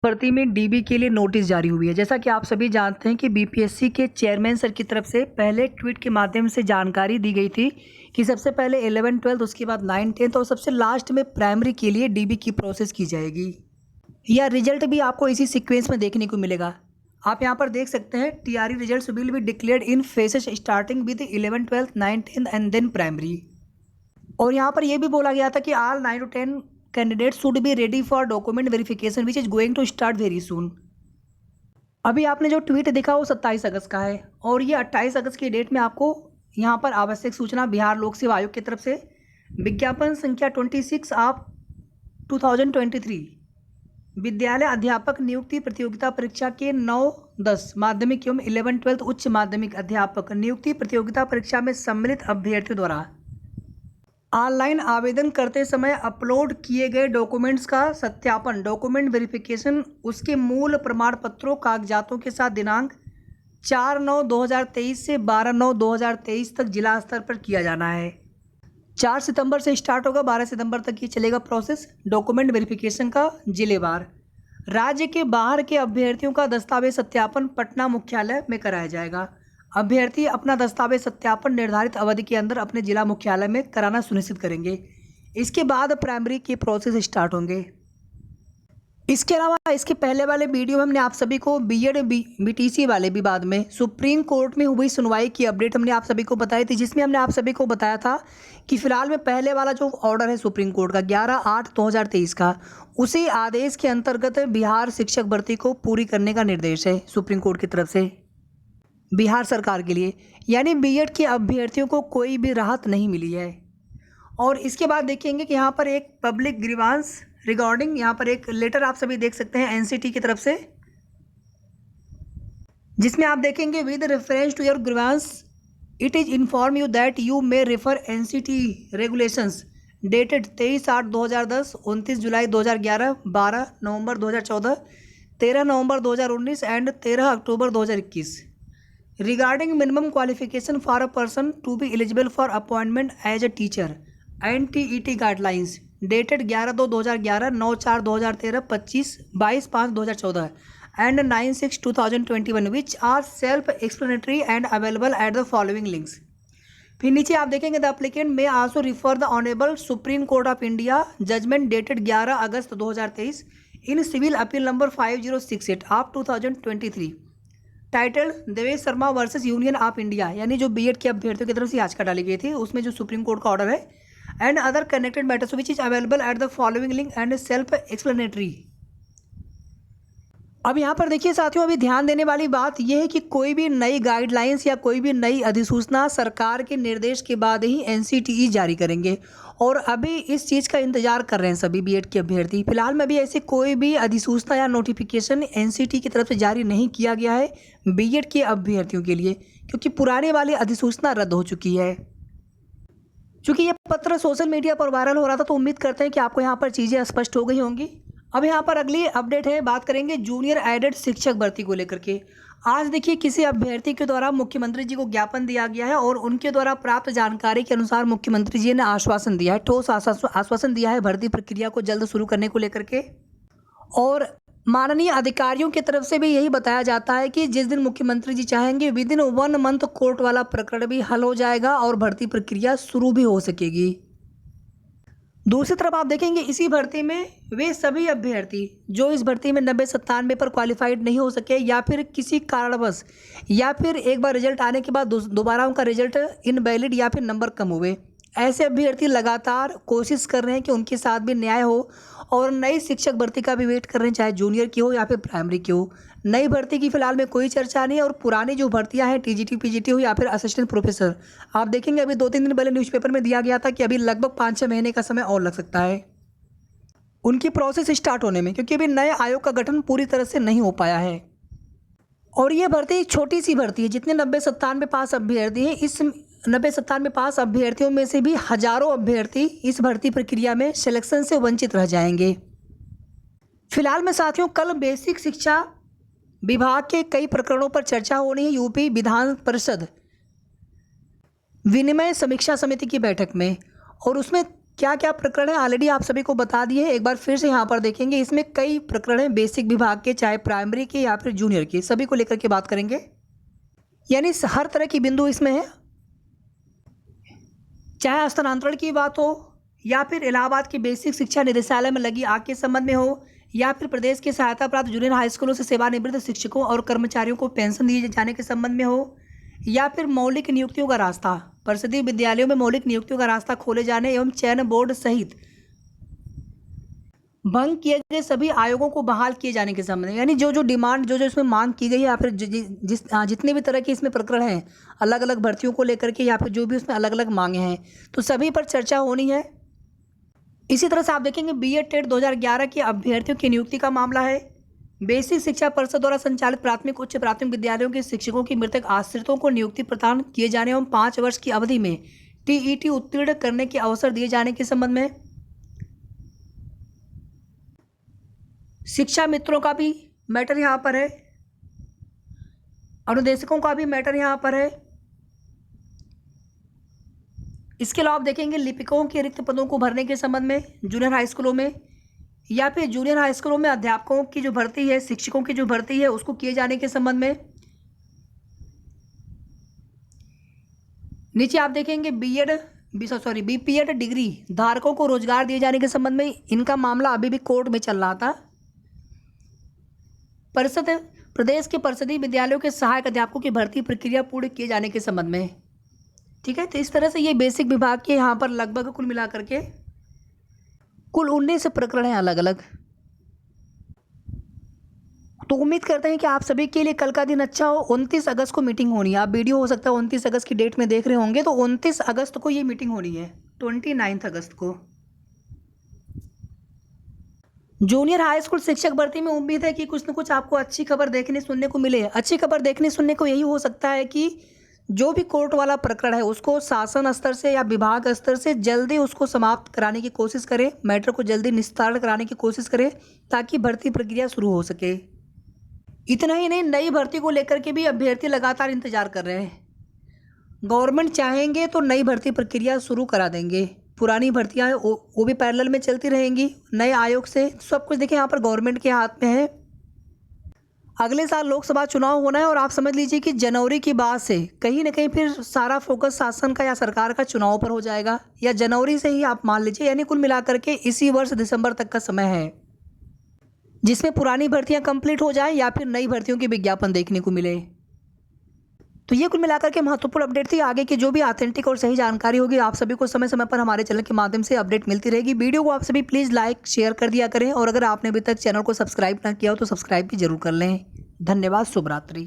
भर्ती में डीबी के लिए नोटिस जारी हुई है। जैसा कि आप सभी जानते हैं कि बीपीएससी के चेयरमैन सर की तरफ से पहले ट्वीट के माध्यम से जानकारी दी गई थी कि सबसे पहले 11 12 उसके बाद 9 10 और सबसे लास्ट में प्राइमरी के लिए डीबी की प्रोसेस की जाएगी। यह रिजल्ट भी आपको इसी सीक्वेंस में देखने को मिलेगा। आप यहाँ पर देख सकते हैं TRE results will be declared in phases starting with 11 12 9 10 and then primary. और यहाँ पर यह भी बोला गया था कि all 9 to 10 candidate should be ready for document verification which is going to start very soon. अभी आपने जो ट्वीट देखा वो 27 अगस्त का है और ये 28 अगस्त की डेट में आपको यहाँ पर आवश्यक सूचना बिहार लोक सेवा आयोग की तरफ से विज्ञापन संख्या 26 ऑफ 2023 विद्यालय अध्यापक नियुक्ति प्रतियोगिता परीक्षा के 9-10 माध्यमिक एवं 11 12 उच्च माध्यमिक अध्यापक नियुक्ति प्रतियोगिता परीक्षा में सम्मिलित अभ्यर्थियों द्वारा ऑनलाइन आवेदन करते समय अपलोड किए गए डॉक्यूमेंट्स का सत्यापन डॉक्यूमेंट वेरिफिकेशन उसके मूल प्रमाण पत्रों कागजातों के साथ दिनांक 4/9/2023 से 12/9/2023 तक जिला स्तर पर किया जाना है। 4 सितंबर से स्टार्ट होगा, 12 सितंबर तक ये चलेगा प्रोसेस डॉक्यूमेंट वेरिफिकेशन का जिलेवार। राज्य के बाहर के अभ्यर्थियों का दस्तावेज सत्यापन पटना मुख्यालय में कराया जाएगा। अभ्यर्थी अपना दस्तावेज सत्यापन निर्धारित अवधि के अंदर अपने जिला मुख्यालय में कराना सुनिश्चित करेंगे। इसके बाद प्राइमरी के प्रोसेस स्टार्ट होंगे। इसके अलावा इसके पहले वाले वीडियो में हमने आप सभी को बीएड बीटीसी वाले विवाद में सुप्रीम कोर्ट में हुई सुनवाई की अपडेट हमने आप सभी को बताई थी, जिसमें हमने आप सभी को बताया था कि फिलहाल में पहले वाला जो ऑर्डर है सुप्रीम कोर्ट का 11/8/2023 का, उसी आदेश के अंतर्गत बिहार शिक्षक भर्ती को पूरी करने का निर्देश है सुप्रीम कोर्ट की तरफ से बिहार सरकार के लिए, यानी बीएड के अभ्यर्थियों को कोई भी राहत नहीं मिली है। और इसके बाद देखेंगे कि यहाँ पर एक पब्लिक ग्रीवांस रिगार्डिंग यहाँ पर एक लेटर आप सभी देख सकते हैं एनसीटी की तरफ से, जिसमें आप देखेंगे with reference to your grievance it is inform you that you may refer NCT regulations dated 23/8/2010, 29 July 2011, 12 November 2014, 13 November 2019 and 13 October 2021 regarding minimum qualification for a person to be eligible for appointment as a teacher and TET guidelines dated 11/2/2011, 9/4/2013, 22/5/2014 and 9/6/2021 which are self-explanatory and available at the following links। फिर नीचे आप देखेंगे the applicant may also refer the honourable Supreme Court of India judgment dated 11 August 2023 in civil appeal number 5068 of 2023 title Devesh Sharma versus Union of India, यानी जो BEd के अभ्यर्थियों की तरफ से याचिका डाली गई थी उसमें जो सुप्रीम कोर्ट का ऑर्डर है and other connected matters which is available at the following link and self explanatory. अब यहाँ पर देखिए साथियों, अभी ध्यान देने वाली बात यह है कि कोई भी नई गाइडलाइंस या कोई भी नई अधिसूचना सरकार के निर्देश के बाद ही एनसीटीई जारी करेंगे और अभी इस चीज़ का इंतजार कर रहे हैं सभी बीएड के अभ्यर्थी। फिलहाल में अभी ऐसी कोई भी अधिसूचना या नोटिफिकेशन एनसीटी की तरफ से जारी नहीं किया गया है बीएड के अभ्यर्थियों के लिए, क्योंकि पुराने वाली अधिसूचना रद्द हो चुकी है। चूँकि ये पत्र सोशल मीडिया पर वायरल हो रहा था तो उम्मीद करते हैं कि आपको यहाँ पर चीज़ें स्पष्ट हो गई होंगी। अब यहाँ पर अगली अपडेट है, बात करेंगे जूनियर एडेड शिक्षक भर्ती को लेकर के। आज देखिए किसी अभ्यर्थी के द्वारा मुख्यमंत्री जी को ज्ञापन दिया गया है और उनके द्वारा प्राप्त जानकारी के अनुसार मुख्यमंत्री जी ने आश्वासन दिया है, ठोस आश्वासन दिया है भर्ती प्रक्रिया को जल्द शुरू करने को लेकर के। और माननीय अधिकारियों की तरफ से भी यही बताया जाता है कि जिस दिन मुख्यमंत्री जी चाहेंगे विद इन 1 मंथ कोर्ट वाला प्रकरण भी हल हो जाएगा और भर्ती प्रक्रिया शुरू भी हो सकेगी। दूसरी तरफ आप देखेंगे इसी भर्ती में वे सभी अभ्यर्थी जो इस भर्ती में 90-97 पर क्वालिफाइड नहीं हो सके या फिर किसी कारणवश या फिर एक बार रिजल्ट आने के बाद दोबारा उनका रिजल्ट इनवैलिड या फिर नंबर कम हुए, ऐसे अभ्यर्थी लगातार कोशिश कर रहे हैं कि उनके साथ भी न्याय हो और नई शिक्षक भर्ती का भी वेट कर रहे हैं, चाहे जूनियर की हो या फिर प्राइमरी की हो। नई भर्ती की फिलहाल में कोई चर्चा नहीं है और पुरानी जो भर्तियां हैं टीजीटी पीजीटी हो या फिर असिस्टेंट प्रोफेसर, आप देखेंगे अभी 2-3 दिन पहले न्यूज़पेपर में दिया गया था कि अभी लगभग 5-6 महीने का समय और लग सकता है उनकी प्रोसेस स्टार्ट होने में, क्योंकि अभी नए आयोग का गठन पूरी तरह से नहीं हो पाया है। और ये भर्ती छोटी सी भर्ती है, जितने 90-97 पास अभ्यर्थी हैं इस 90-97 पास अभ्यर्थियों में से भी हजारों अभ्यर्थी इस भर्ती प्रक्रिया में सिलेक्शन से वंचित रह जाएंगे। फिलहाल में साथियों कल बेसिक शिक्षा विभाग के कई प्रकरणों पर चर्चा होनी है यूपी विधान परिषद विनिमय समीक्षा समिति की बैठक में, और उसमें क्या क्या प्रकरण है ऑलरेडी आप सभी को बता दिए, एक बार फिर से यहाँ पर देखेंगे। इसमें कई प्रकरण हैं बेसिक विभाग के, चाहे प्राइमरी के या फिर जूनियर के, सभी को लेकर के बात करेंगे। यानी हर तरह की बिंदु इसमें है, चाहे स्थानांतरण की बात हो या फिर इलाहाबाद की बेसिक शिक्षा निदेशालय में लगी आग के संबंध में हो, या फिर प्रदेश के सहायता प्राप्त जूनियर हाई स्कूलों से सेवानिवृत्त शिक्षकों और कर्मचारियों को पेंशन दिए जाने के संबंध में हो, या फिर मौलिक नियुक्तियों का रास्ता, परिषदीय विद्यालयों में मौलिक नियुक्तियों का रास्ता खोले जाने एवं चयन बोर्ड सहित भंग किए गए सभी आयोगों को बहाल किए जाने के संबंध में। यानी जो जो डिमांड, जो जो इसमें मांग की गई है, या फिर जितने भी तरह के इसमें प्रकरण हैं अलग अलग भर्तियों को लेकर के, या फिर जो भी उसमें अलग अलग मांगे हैं, तो सभी पर चर्चा होनी है। इसी तरह से आप देखेंगे बीएड टेट 2011 के अभ्यर्थियों की नियुक्ति का मामला है। बेसिक शिक्षा परिषद द्वारा संचालित प्राथमिक उच्च प्राथमिक विद्यालयों के शिक्षकों की मृतक आश्रितों को नियुक्ति प्रदान किए जाने एवं 5 वर्ष की अवधि में टीईटी उत्तीर्ण करने के अवसर दिए जाने के संबंध में। शिक्षा मित्रों का भी मैटर यहाँ पर है, अनुदेशकों का भी मैटर यहाँ पर है। इसके अलावा आप देखेंगे लिपिकों के रिक्त पदों को भरने के संबंध में जूनियर हाई स्कूलों में, या फिर जूनियर हाई स्कूलों में अध्यापकों की जो भर्ती है, शिक्षकों की जो भर्ती है, उसको किए जाने के संबंध में। नीचे आप देखेंगे बीपीएड डिग्री धारकों को रोजगार दिए जाने के संबंध में, इनका मामला अभी भी कोर्ट में चल रहा था। प्रदेश के परिषदीय विद्यालयों के सहायक अध्यापकों की भर्ती प्रक्रिया पूर्ण किए जाने के संबंध में। ठीक है, तो इस तरह से ये बेसिक विभाग के यहाँ पर लगभग कुल मिलाकर के कुल 19 प्रकरण हैं अलग अलग। तो उम्मीद करते हैं कि आप सभी के लिए कल का दिन अच्छा हो। 29 अगस्त को मीटिंग होनी है। आप वीडियो हो सकता है 29 अगस्त की डेट में देख रहे होंगे, तो 29 अगस्त को ये मीटिंग होनी है, 29 अगस्त को। जूनियर हाई स्कूल शिक्षक भर्ती में उम्मीद है कि कुछ न कुछ आपको अच्छी खबर देखने सुनने को मिले। अच्छी खबर देखने सुनने को यही हो सकता है कि जो भी कोर्ट वाला प्रकरण है उसको शासन स्तर से या विभाग स्तर से जल्दी उसको समाप्त कराने की कोशिश करें, मैटर को जल्दी निस्तारण कराने की कोशिश करें, ताकि भर्ती प्रक्रिया शुरू हो सके। इतना ही नहीं, नई भर्ती को लेकर के भी अभ्यर्थी लगातार इंतजार कर रहे हैं। गवर्नमेंट चाहेंगे तो नई भर्ती प्रक्रिया शुरू करा देंगे, पुरानी भर्तियाँ वो भी पैरेलल में चलती रहेंगी नए आयोग से। सब कुछ देखिए यहाँ पर गवर्नमेंट के हाथ में है। अगले साल लोकसभा चुनाव होना है और आप समझ लीजिए कि जनवरी के बाद से कहीं ना कहीं फिर सारा फोकस शासन का या सरकार का चुनाव पर हो जाएगा, या जनवरी से ही आप मान लीजिए। यानी कुल मिलाकर के इसी वर्ष दिसंबर तक का समय है जिसमें पुरानी भर्तियां कंप्लीट हो जाएं या फिर नई भर्तियों के विज्ञापन देखने को मिले। तो ये कुल मिलाकर के महत्वपूर्ण अपडेट थी। आगे की जो भी ऑथेंटिक और सही जानकारी होगी आप सभी को समय समय पर हमारे चैनल के माध्यम से अपडेट मिलती रहेगी। वीडियो को आप सभी प्लीज़ लाइक शेयर कर दिया करें, और अगर आपने अभी तक चैनल को सब्सक्राइब ना किया हो तो सब्सक्राइब भी जरूर कर लें। धन्यवाद, शुभ रात्रि।